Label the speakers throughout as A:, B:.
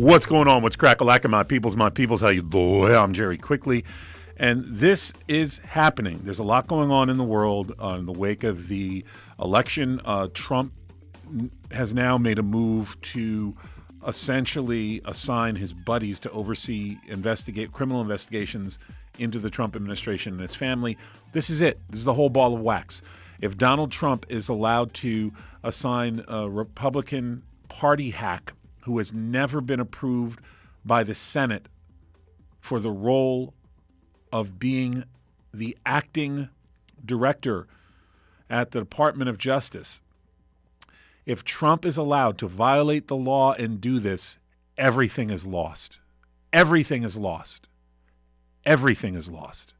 A: What's going on? What's crack-a-lack-a, my peoples? How you doing? I'm Jerry Quickley, and this is happening. There's a lot going on in the world in the wake of the election. Trump has now made a move to essentially assign his buddies to oversee criminal investigations into the Trump administration and his family. This is it. This is the whole ball of wax. If Donald Trump is allowed to assign a Republican party hack who has never been approved by the Senate for the role of being the acting director at the Department of Justice, if Trump is allowed to violate the law and do this, everything is lost. Everything is lost. Everything is lost.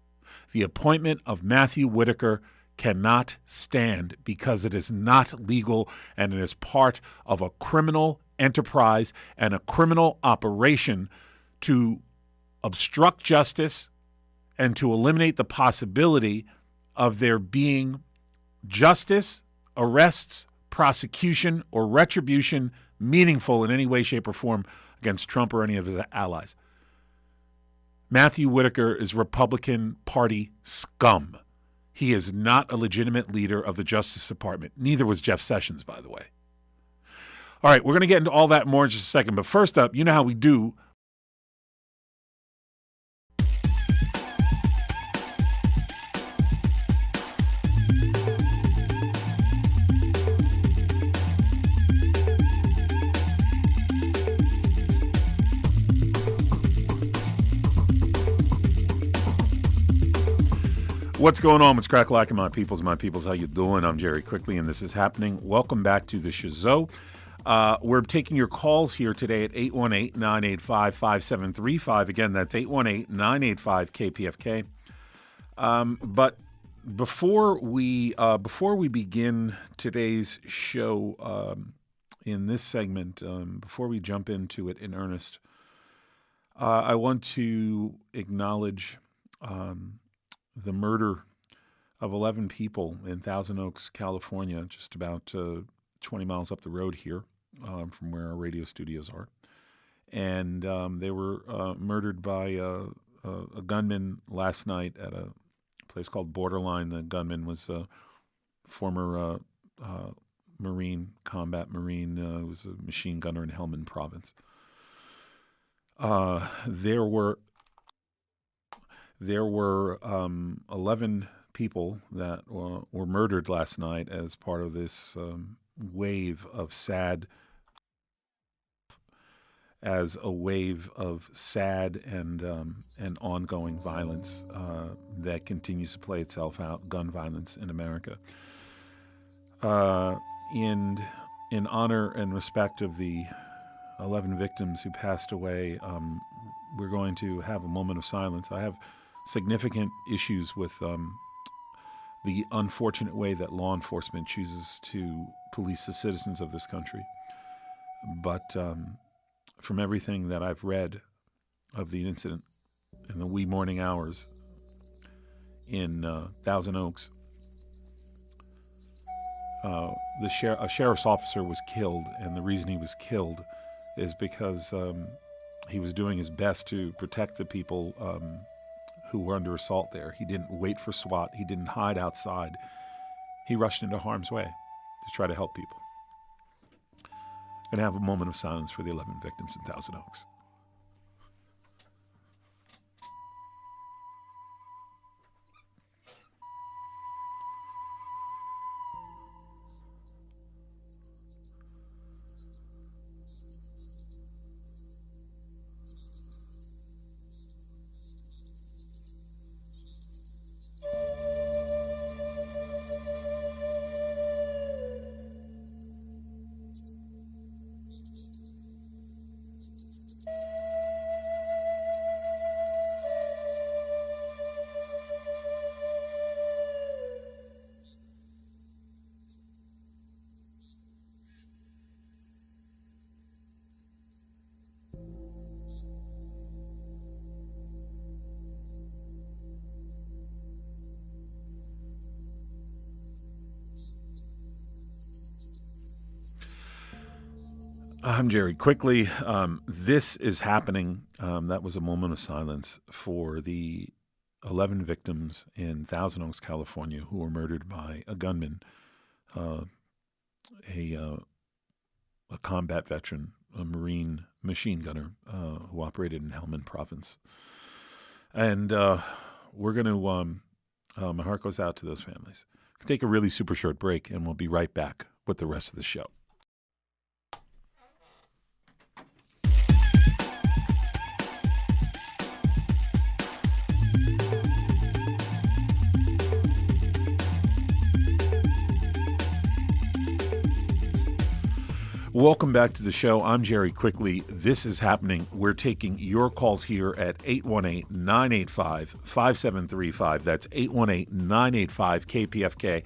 A: The appointment of Matthew Whitaker cannot stand because it is not legal and it is part of a criminal enterprise and a criminal operation to obstruct justice and to eliminate the possibility of there being justice, arrests, prosecution, or retribution meaningful in any way, shape, or form against Trump or any of his allies. Matthew Whitaker is Republican Party scum. He is not a legitimate leader of the Justice Department. Neither was Jeff Sessions, by the way. All right, we're going to get into all that more in just a second. But first up, you know how we do. What's going on? What's crack-a-lackin', my peoples? How you doing? I'm Jerry Quickley, and this is happening. Welcome back to the Shizzo. We're taking your calls here today at 818-985-5735. Again, that's 818-985-KPFK. But before we begin today's show in this segment, before we jump into it in earnest, I want to acknowledge the murder of 11 people in Thousand Oaks, California, just about 20 miles up the road here from where our radio studios are. And they were murdered by a gunman last night at a place called Borderline. The gunman was a former combat Marine, was a machine gunner in Helmand Province. There were 11 people that were murdered last night as part of this wave of sad and ongoing violence that continues to play itself out, gun violence in America. In honor and respect of the 11 victims who passed away, we're going to have a moment of silence. I have significant issues with the unfortunate way that law enforcement chooses to police the citizens of this country. But from everything that I've read of the incident in the wee morning hours in Thousand Oaks, a sheriff's officer was killed, and the reason he was killed is because he was doing his best to protect the people who were under assault there. He didn't wait for SWAT. He didn't hide outside. He rushed into harm's way to try to help people. Going to have a moment of silence for the 11 victims in Thousand Oaks. I'm Jerry Quickley. This is happening. That was a moment of silence for the 11 victims in Thousand Oaks, California, who were murdered by a gunman, uh, a combat veteran, a Marine machine gunner who operated in Helmand Province. And we're going to, my heart goes out to those families. Take a really super short break, and we'll be right back with the rest of the show. Welcome back to the show. I'm Jerry Quickley. This is happening. We're taking your calls here at 818-985-5735. That's 818-985-KPFK.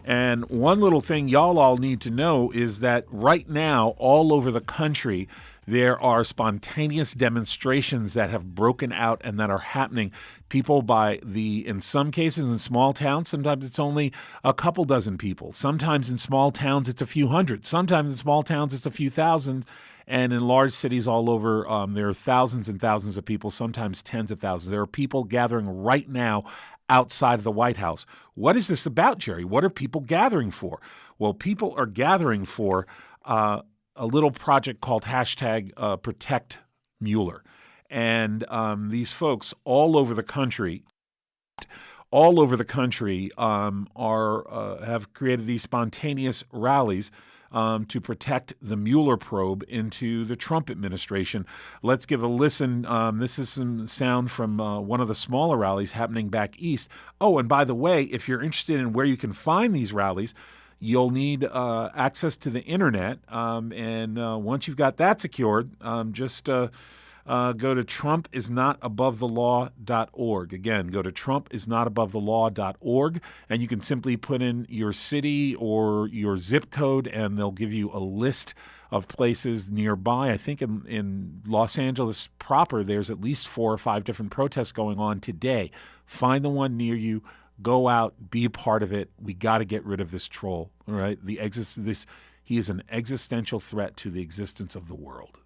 A: And one little thing y'all all need to know is that right now, all over the country, there are spontaneous demonstrations that have broken out and that are happening. People in some cases in small towns, sometimes it's only a couple dozen people. Sometimes in small towns, it's a few hundred. Sometimes in small towns, it's a few thousand. And in large cities all over, there are thousands and thousands of people, sometimes tens of thousands. There are people gathering right now outside of the White House. What is this about, Jerry? What are people gathering for? Well, people are gathering for a little project called #Protect Mueller. And these folks all over the country have created these spontaneous rallies to protect the Mueller probe into the Trump administration. Let's give a listen. This is some sound from one of the smaller rallies happening back east. Oh, and by the way, if you're interested in where you can find these rallies, you'll need access to the internet. And once you've got that secured, just go to trumpisnotabovethelaw.org. Again, go to trumpisnotabovethelaw.org, and you can simply put in your city or your zip code, and they'll give you a list of places nearby. I think in Los Angeles proper, there's at least 4 or 5 different protests going on today. Find the one near you. Go out, be a part of it. We got to get rid of this troll. All right, he is an existential threat to the existence of the world.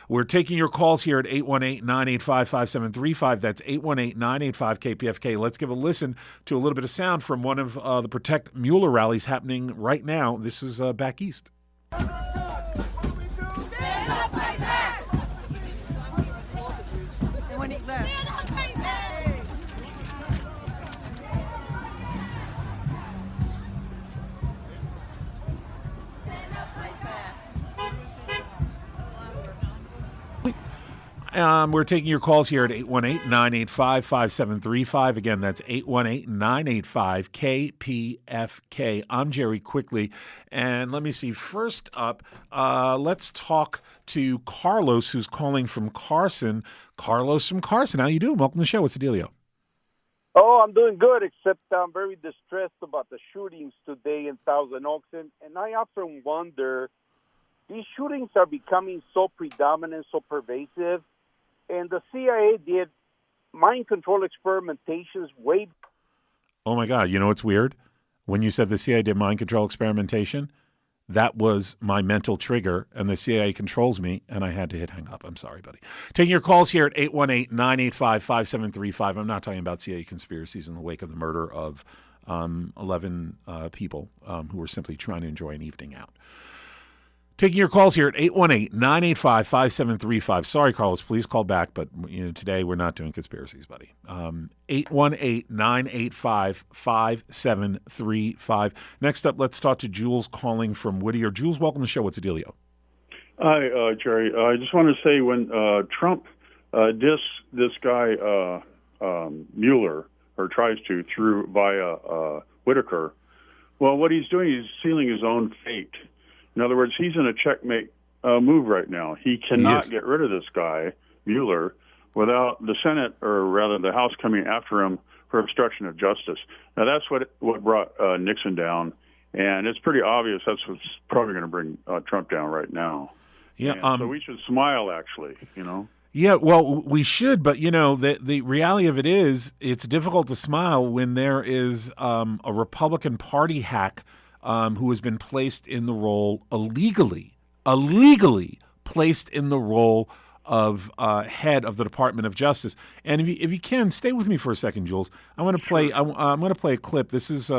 A: We're taking your calls here at 818-985-5735. That's 818-985-KPFK. Let's give a listen to a little bit of sound from one of the Protect Mueller rallies happening right now. This is back east. We're taking your calls here at 818-985-5735. Again, that's 818-985-KPFK. I'm Jerry Quickley. And let me see. First up, let's talk to Carlos, who's calling from Carson. Carlos from Carson, how you doing? Welcome to the show. What's the dealio?
B: Oh, I'm doing good, except I'm very distressed about the shootings today in Thousand Oaks. And I often wonder, these shootings are becoming so predominant, so pervasive. And the CIA did mind control experimentations way.
A: Oh, my God. You know what's weird? When you said the CIA did mind control experimentation, that was my mental trigger, and the CIA controls me, and I had to hit hang up. I'm sorry, buddy. Taking your calls here at 818-985-5735. I'm not talking about CIA conspiracies in the wake of the murder of 11 people who were simply trying to enjoy an evening out. Taking your calls here at 818-985-5735. Sorry, Carlos, please call back, but today we're not doing conspiracies, buddy. 818-985-5735. Next up, let's talk to Jules calling from Whittier. Jules, welcome to the show. What's the dealio?
C: Hi, Jerry. I just want to say when Trump dissed this guy Mueller, or tries to, through via Whitaker, well, what he's doing is sealing his own fate. In other words, he's in a checkmate move right now. He cannot get rid of this guy, Mueller, without the Senate, or rather the House, coming after him for obstruction of justice. Now, that's what brought Nixon down, and it's pretty obvious that's what's probably going to bring Trump down right now.
A: Yeah.
C: So we should smile, actually,
A: Yeah, well, we should, but, the reality of it is it's difficult to smile when there is a Republican Party hack who has been placed in the role illegally illegally placed in the role of head of the Department of Justice. And if you can, stay with me for a second, Jules. I want to play. I'm going to play a clip. This is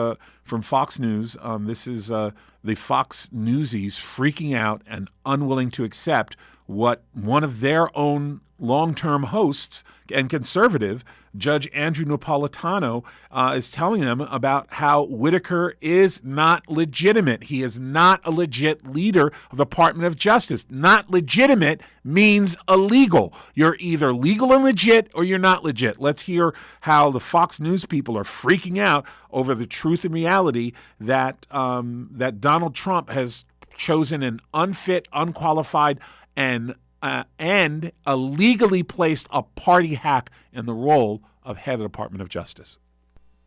A: from Fox News. This is the Fox Newsies freaking out and unwilling to accept what one of their own long-term hosts and conservative, Judge Andrew Napolitano, is telling them about how Whitaker is not legitimate. He is not a legit leader of the Department of Justice. Not legitimate means illegal. You're either legal and legit or you're not legit. Let's hear how the Fox News people are freaking out over the truth and reality that that Donald Trump has chosen an unfit, unqualified, and illegally placed a party hack in the role of head of the Department of Justice.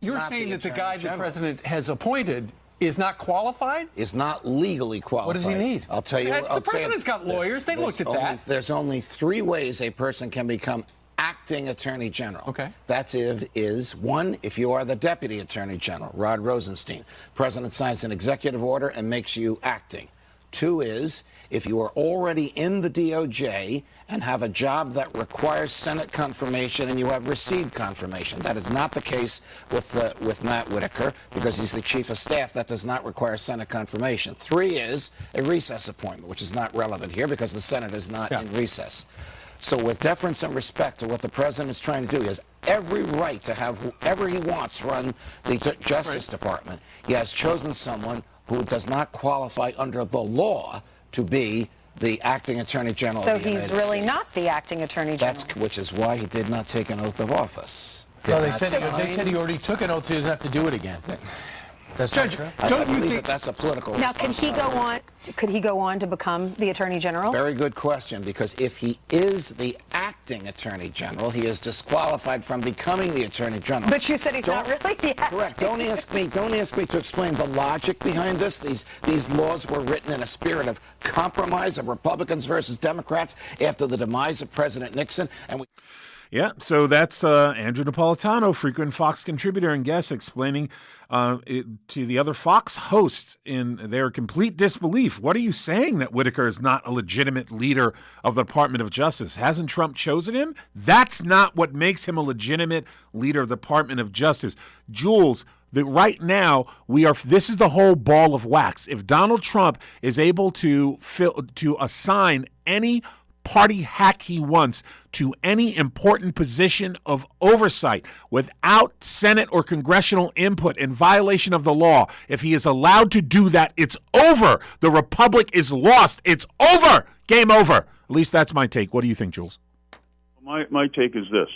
D: You're saying that the guy the president has appointed is not qualified?
E: Is not legally qualified.
D: What does he need?
E: I'll tell you.
D: The president's got lawyers. They looked at that.
E: There's only 3 ways a person can become acting attorney general.
D: Okay.
E: That's one, if you are the deputy attorney general, Rod Rosenstein. President signs an executive order and makes you acting. 2 is if you are already in the DOJ and have a job that requires Senate confirmation and you have received confirmation. That is not the case with Matt Whitaker because he's the chief of staff. That does not require Senate confirmation. 3 is a recess appointment, which is not relevant here because the Senate is not in recess. So with deference and respect to what the president is trying to do, he has every right to have whoever he wants run the Justice Department. He has chosen someone who does not qualify under the law to be the acting attorney general.
F: So
E: of the
F: he's
E: United
F: really
E: States.
F: not the acting attorney general.
E: Which is why he did not take an oath of office.
D: No, they said he already took an oath, so he doesn't have to do it again. That's
F: Judge,
D: true.
E: I believe that that's a political
F: now, could he go on? Could he go on to become the attorney general?
E: Very good question, because if he is the acting attorney general, he is disqualified from becoming the attorney general.
F: But you said he's not really the acting.
E: Correct. Don't ask me to explain the logic behind this. These laws were written in a spirit of compromise of Republicans versus Democrats after the demise of President Nixon, and we.
A: Yeah, so that's Andrew Napolitano, frequent Fox contributor and guest, explaining to the other Fox hosts in their complete disbelief. What are you saying that Whitaker is not a legitimate leader of the Department of Justice? Hasn't Trump chosen him? That's not what makes him a legitimate leader of the Department of Justice. Jules, right now this is the whole ball of wax. If Donald Trump is able to assign any party hack he wants to any important position of oversight without Senate or congressional input in violation of the law, if he is allowed to do that, it's over. The republic is lost. It's over. Game over. At least that's my take. What do you think, Jules?
C: My take is this.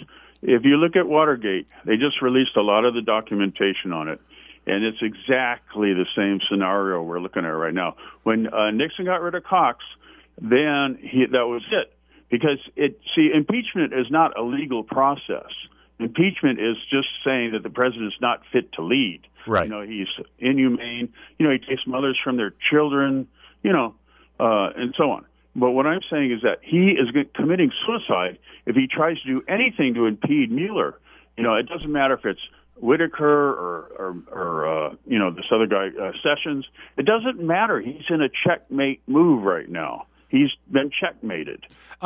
C: If you look at Watergate, they just released a lot of the documentation on it. And it's exactly the same scenario we're looking at right now. When Nixon got rid of Cox, then that was it. Because impeachment is not a legal process. Impeachment is just saying that the president is not fit to lead.
A: Right.
C: He's inhumane. He takes mothers from their children, and so on. But what I'm saying is that he is committing suicide if he tries to do anything to impede Mueller. It doesn't matter if it's Whitaker or this other guy, Sessions. It doesn't matter. He's in a checkmate move right now. He's been checkmated.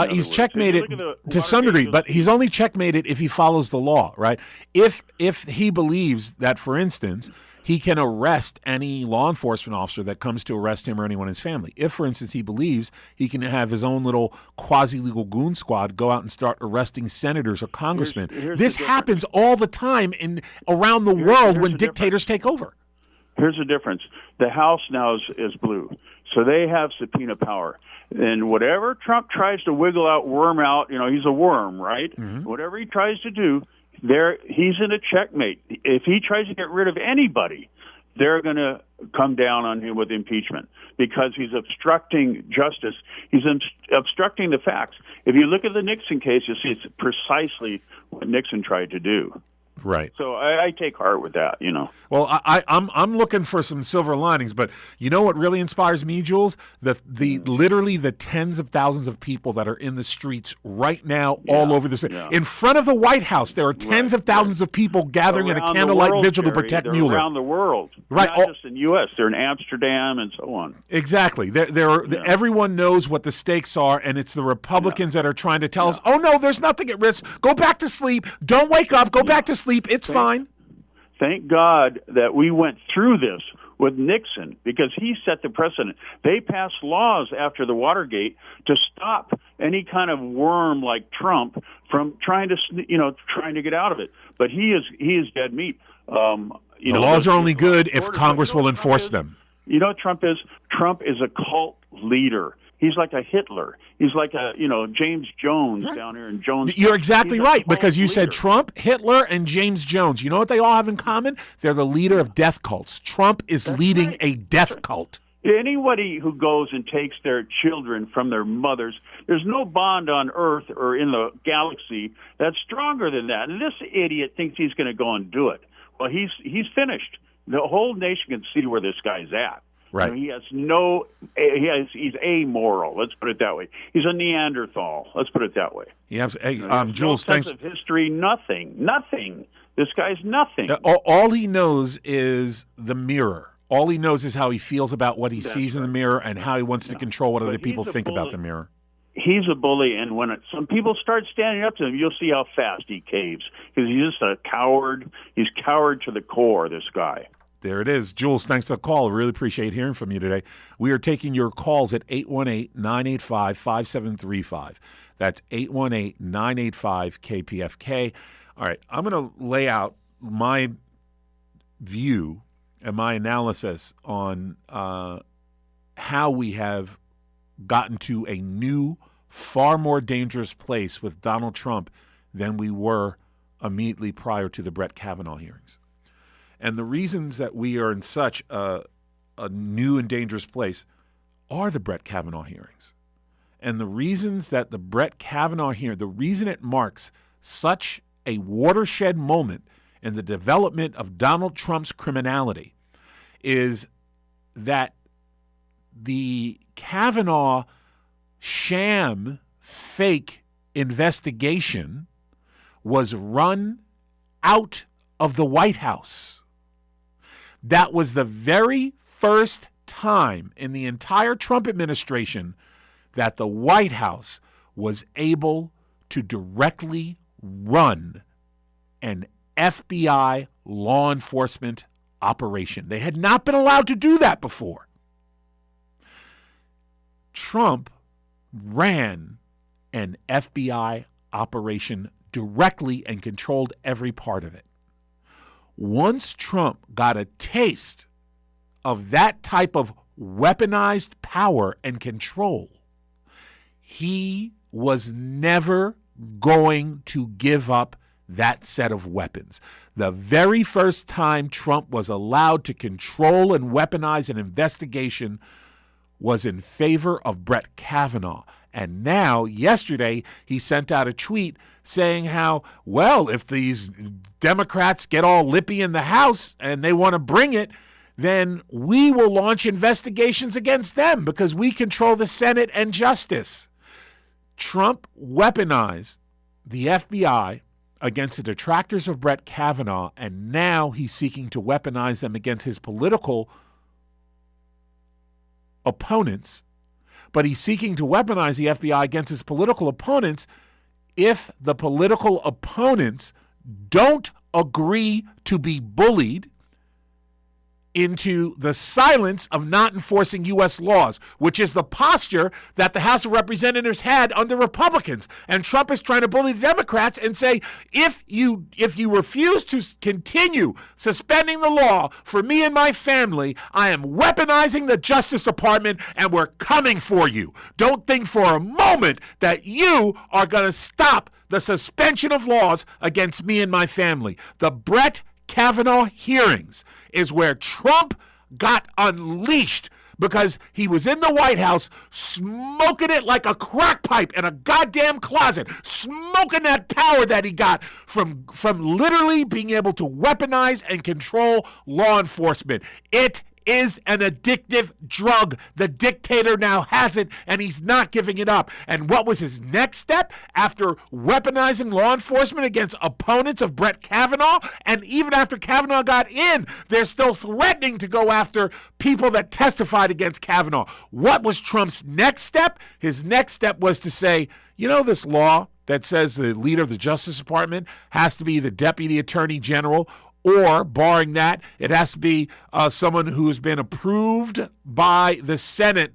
A: He's checkmated to some degree, but he's only checkmated if he follows the law, right? If he believes that, for instance, he can arrest any law enforcement officer that comes to arrest him or anyone in his family. If, for instance, he believes he can have his own little quasi-legal goon squad go out and start arresting senators or congressmen. This happens all the time around the world when dictators take over.
C: Here's the difference. The House now is blue, so they have subpoena power. And whatever Trump tries to worm out, he's a worm, right? Mm-hmm. Whatever he tries to do, he's in a checkmate. If he tries to get rid of anybody, they're going to come down on him with impeachment because he's obstructing justice. He's obstructing the facts. If you look at the Nixon case, you see it's precisely what Nixon tried to do.
A: Right.
C: So I take heart with that,
A: Well, I'm looking for some silver linings, but you know what really inspires me, Jules? Literally the tens of thousands of people that are in the streets right now, all over the city.
C: Yeah.
A: In front of the White House, there are tens of thousands of people gathering in a candlelight vigil to protect
C: They're
A: Mueller.
C: around the world,
A: Right.
C: Not just in the U.S. They're in Amsterdam and so on.
A: Exactly. Everyone knows what the stakes are, and it's the Republicans that are trying to tell us, oh, no, there's nothing at risk. Go back to sleep. Don't wake up. Go back to sleep. It's fine.
C: Thank God that we went through this with Nixon, because he set the precedent. They passed laws after the Watergate to stop any kind of worm like Trump from trying to get out of it. But he is dead meat.
A: The laws are only good if Congress will enforce them.
C: You know what Trump is? Trump is a cult leader. He's like a Hitler. He's like a, James Jones down here in Jones.
A: You're exactly right, because you said
C: leader.
A: Trump, Hitler, and James Jones. You know what they all have in common? They're the leader of death cults. Trump is leading a death cult.
C: Anybody who goes and takes their children from their mothers, there's no bond on Earth or in the galaxy that's stronger than that. And this idiot thinks he's going to go and do it. Well, he's finished. The whole nation can see where this guy's at.
A: Right.
C: He's amoral. Let's put it that way. He's a Neanderthal. Let's put it that way.
A: Jules,
C: no
A: thanks.
C: sense of history. Nothing. This guy's nothing.
A: All he knows is the mirror. All he knows is how he feels about what he sees in the mirror and how he wants to control what other people think about the mirror.
C: He's a bully, and when some people start standing up to him, you'll see how fast he caves, because he's just a coward. He's coward to the core, this guy.
A: There it is. Jules, thanks for the call. Really appreciate hearing from you today. We are taking your calls at 818-985-5735. That's 818-985-KPFK. All right, I'm going to lay out my view and my analysis on how we have gotten to a new, far more dangerous place with Donald Trump than we were immediately prior to the Brett Kavanaugh hearings. And the reasons that we are in such a new and dangerous place are the Brett Kavanaugh hearings. And the reasons that the Brett Kavanaugh hearing, the reason it marks such a watershed moment in the development of Donald Trump's criminality is that the Kavanaugh sham fake investigation was run out of the White House. That was the very first time in the entire Trump administration that the White House was able to directly run an FBI law enforcement operation. They had not been allowed to do that before. Trump ran an FBI operation directly and controlled every part of it. Once Trump got a taste of that type of weaponized power and control, he was never going to give up that set of weapons. The very first time Trump was allowed to control and weaponize an investigation was in favor of Brett Kavanaugh. And now, yesterday, he sent out a tweet saying how, well, if these Democrats get all lippy in the House and they want to bring it, then we will launch investigations against them because we control the Senate and justice. Trump weaponized the FBI against the detractors of Brett Kavanaugh, and now he's seeking to weaponize them against his political opponents. But he's seeking to weaponize the FBI against his political opponents if the political opponents don't agree to be bullied into the silence of not enforcing U.S. laws, which is the posture that the House of Representatives had under Republicans. And Trump is trying to bully the Democrats and say, if you refuse to continue suspending the law for me and my family, I am weaponizing the Justice Department and we're coming for you. Don't think for a moment that you are going to stop the suspension of laws against me and my family. The Brett Kavanaugh hearings is where Trump got unleashed because he was in the White House smoking it like a crack pipe in a goddamn closet, smoking that power that he got from literally being able to weaponize and control law enforcement. It is an addictive drug. The dictator now has it, and he's not giving it up. And what was his next step after weaponizing law enforcement against opponents of Brett Kavanaugh? And even after Kavanaugh got in, they're still threatening to go after people that testified against Kavanaugh. What was Trump's next step? His next step was to say, you know, this law that says the leader of the Justice Department has to be the Deputy Attorney General, or, barring that, it has to be someone who has been approved by the Senate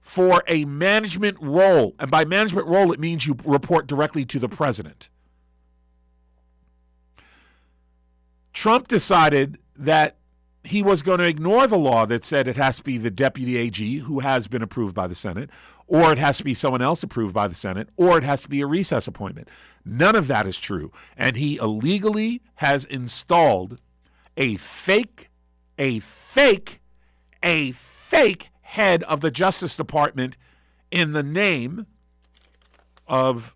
A: for a management role. And by management role, it means you report directly to the president. Trump decided that he was going to ignore the law that said it has to be the deputy AG who has been approved by the Senate, or it has to be someone else approved by the Senate, or it has to be a recess appointment. None of that is true. And he illegally has installed a fake head of the Justice Department in the name of...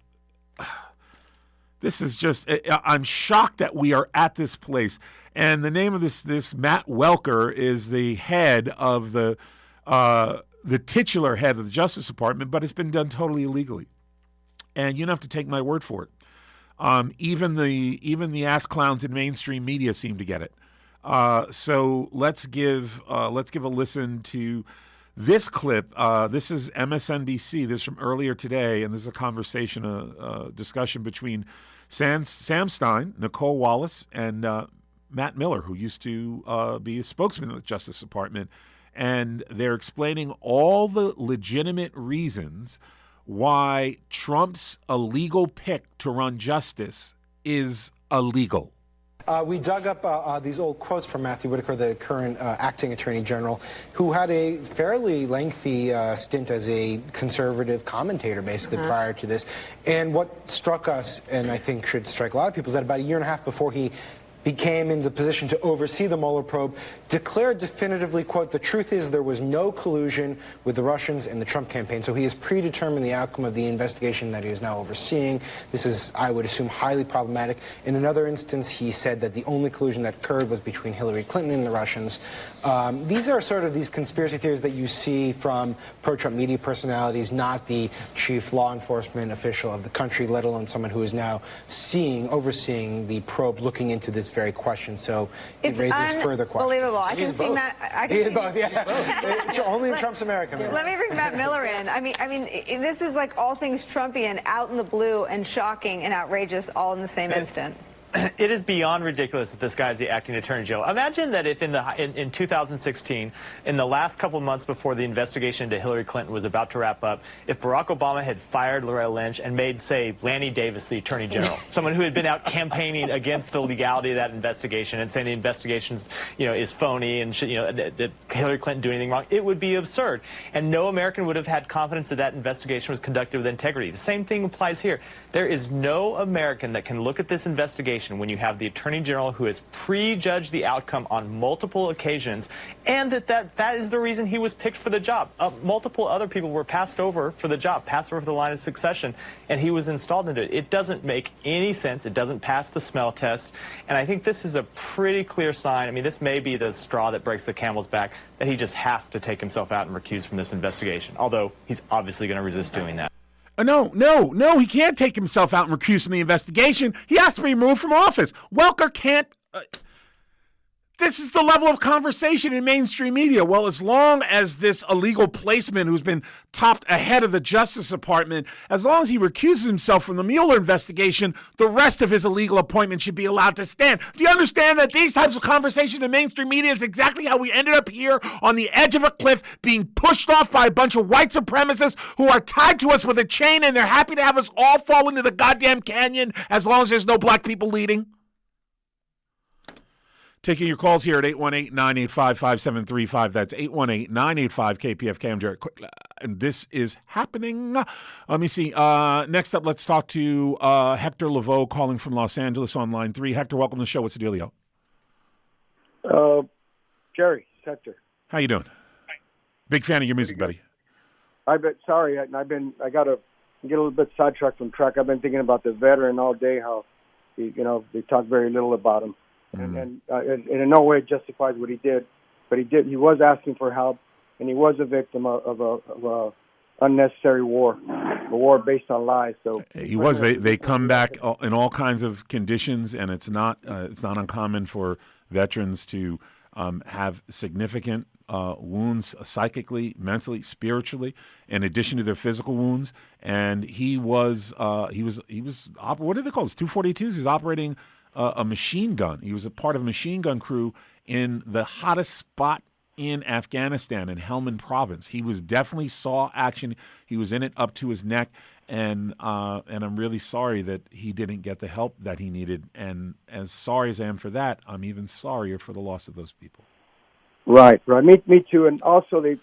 A: This is just... I'm shocked that we are at this place. And the name of this Matt Welker is the head of the titular head of the Justice Department, but it's been done totally illegally. And you don't have to take my word for it. Even the ass clowns in mainstream media seem to get it. So let's give a listen to this clip. This is MSNBC. This is from earlier today, and this is a conversation, a discussion between Sam Stein, Nicole Wallace, and Matt Miller, who used to be a spokesman of the Justice Department. And they're explaining all the legitimate reasons why Trump's illegal pick to run justice is illegal.
G: We dug up these old quotes from Matthew Whitaker, the current acting attorney general, who had a fairly lengthy stint as a conservative commentator, basically, prior to this. And what struck us, and I think should strike a lot of people, is that about a year and a half before he became in the position to oversee the Mueller probe, declared definitively, quote, the truth is there was no collusion with the Russians in the Trump campaign. So he has predetermined the outcome of the investigation that he is now overseeing. This is, I would assume, highly problematic. In another instance, he said that the only collusion that occurred was between Hillary Clinton and the Russians. These are sort of these conspiracy theories that you see from pro-Trump media personalities, not the chief law enforcement official of the country, let alone someone who is now overseeing the probe, looking into this very question. So it raises further questions.
F: Unbelievable. I can see Matt.
G: He is both, yeah. Only in Trump's America.
F: Let me bring Matt Miller in. I mean, this is like all things Trumpian, out in the blue and shocking and outrageous all in the same instant.
H: It is beyond ridiculous that this guy is the acting attorney general. Imagine that if in 2016, in the last couple of months before the investigation into Hillary Clinton was about to wrap up, if Barack Obama had fired Loretta Lynch and made, say, Lanny Davis the attorney general, someone who had been out campaigning against the legality of that investigation and saying the investigation, is phony and that Hillary Clinton do anything wrong, it would be absurd. And no American would have had confidence that that investigation was conducted with integrity. The same thing applies here. There is no American that can look at this investigation when you have the Attorney General who has prejudged the outcome on multiple occasions, and that is the reason he was picked for the job. Multiple other people were passed over for the job, passed over for the line of succession, and he was installed into it. It doesn't make any sense. It doesn't pass the smell test, and I think this is a pretty clear sign. I mean, this may be the straw that breaks the camel's back, that he just has to take himself out and recuse from this investigation, although he's obviously going to resist doing that.
A: No, he can't take himself out and recuse from the investigation. He has to be removed from office. Welker can't... This is the level of conversation in mainstream media. Well, as long as this illegal placeman who's been topped ahead of the Justice Department, as long as he recuses himself from the Mueller investigation, the rest of his illegal appointment should be allowed to stand. Do you understand that these types of conversations in mainstream media is exactly how we ended up here on the edge of a cliff, being pushed off by a bunch of white supremacists who are tied to us with a chain, and they're happy to have us all fall into the goddamn canyon as long as there's no black people leading? Taking your calls here at 818-985-5735. That's 818-985-KPFK. I'm Jared Quickley, and this is happening. Let me see. Next up, let's talk to Hector Lavoe calling from Los Angeles on line 3. Hector, welcome to the show. What's the dealio?
B: Jerry, it's Hector.
A: How you doing? Big fan of your music, buddy.
I: I got to get a little bit sidetracked from track. I've been thinking about the veteran all day, how they talk very little about him, and in no way justifies what he did, but he was asking for help, and he was a victim of a unnecessary war, a war based on lies. So
A: he was. They come back in all kinds of conditions, and it's not uncommon for veterans to have significant wounds psychically, mentally, spiritually, in addition to their physical wounds. And he was what do they call this? 242s. He was operating a machine gun. He was a part of a machine gun crew in the hottest spot in Afghanistan, in Helmand Province. He definitely saw action. He was in it up to his neck, and I'm really sorry that he didn't get the help that he needed. And as sorry as I am for that, I'm even sorrier for the loss of those people.
I: Right. Me too. And also they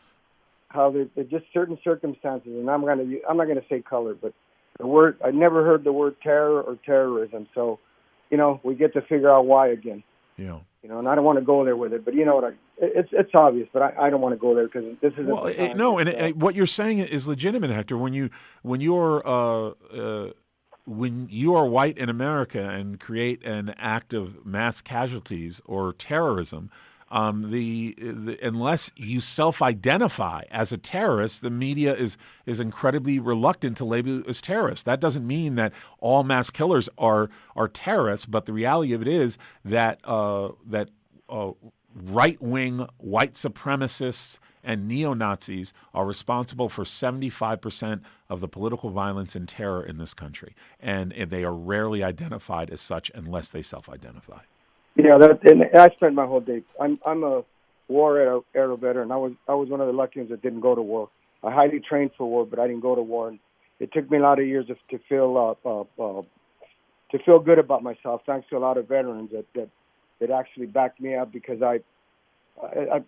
I: just certain circumstances, and I'm not gonna say color, but the word, I never heard the word terror or terrorism. So, we get to figure out why again.
A: Yeah.
I: And I don't want to go there with it, but it's obvious, but I don't want to go there because this is
A: what you're saying is legitimate, Hector. When you are white in America and create an act of mass casualties or terrorism, unless you self-identify as a terrorist, the media is incredibly reluctant to label you as terrorist. That doesn't mean that all mass killers are terrorists, but the reality of it is that right-wing white supremacists and neo-Nazis are responsible for 75% of the political violence and terror in this country, and they are rarely identified as such unless they self-identify.
I: Yeah, and I spent my whole day. I'm a war era veteran. I was one of the lucky ones that didn't go to war. I highly trained for war, but I didn't go to war. And it took me a lot of years to feel good about myself. Thanks to a lot of veterans that actually backed me up, because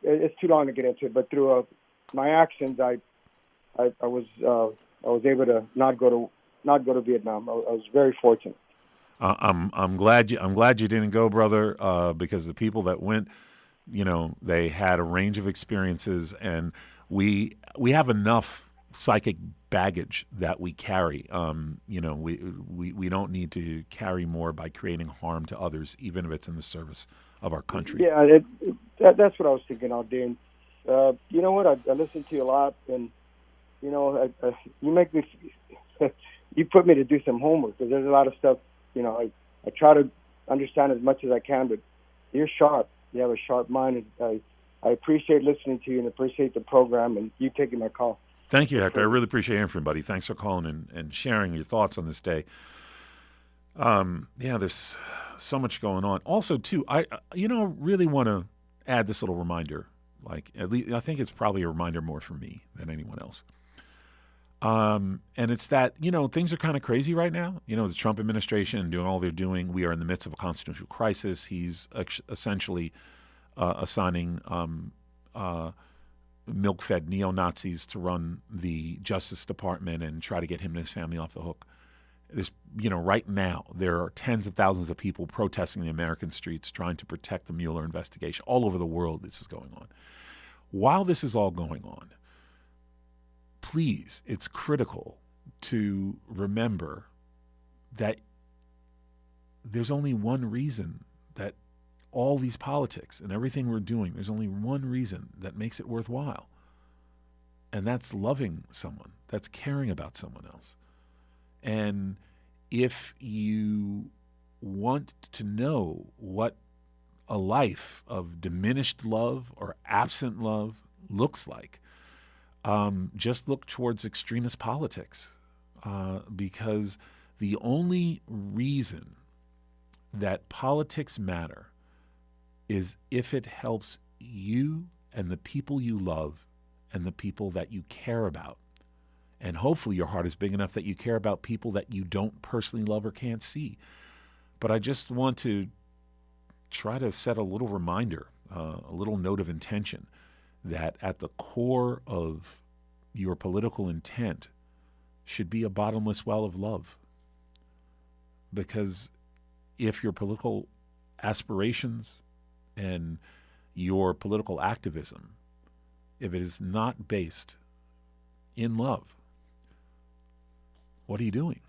I: it's too long to get into it. But through my actions, I was able to not go to Vietnam. I was very fortunate.
A: I'm glad you didn't go, brother, because the people that went, they had a range of experiences, and we have enough psychic baggage that we carry. We don't need to carry more by creating harm to others, even if it's in the service of our country.
I: Yeah, that's what I was thinking all day. And, you know what? I listen to you a lot, and you make me. You put me to do some homework, because there's a lot of stuff. I try to understand as much as I can, but you're sharp. You have a sharp mind. And I appreciate listening to you and appreciate the program and you taking my call.
A: Thank you, Hector. I really appreciate hearing from you, buddy. Thanks for calling and sharing your thoughts on this day. There's so much going on. Also, too, I really want to add this little reminder. Like, at least I think it's probably a reminder more for me than anyone else. And it's that, things are kind of crazy right now. The Trump administration doing all they're doing. We are in the midst of a constitutional crisis. He's essentially assigning milk-fed neo-Nazis to run the Justice Department and try to get him and his family off the hook. Right now, there are tens of thousands of people protesting the American streets trying to protect the Mueller investigation. All over the world, this is going on. While this is all going on, please, it's critical to remember that there's only one reason that all these politics and everything we're doing, there's only one reason that makes it worthwhile. And that's loving someone, that's caring about someone else. And if you want to know what a life of diminished love or absent love looks like, just look towards extremist politics, because the only reason that politics matter is if it helps you and the people you love and the people that you care about. And hopefully your heart is big enough that you care about people that you don't personally love or can't see. But I just want to try to set a little reminder, a little note of intention, that at the core of your political intent should be a bottomless well of love. Because if your political aspirations and your political activism if it is not based in love, what are you doing?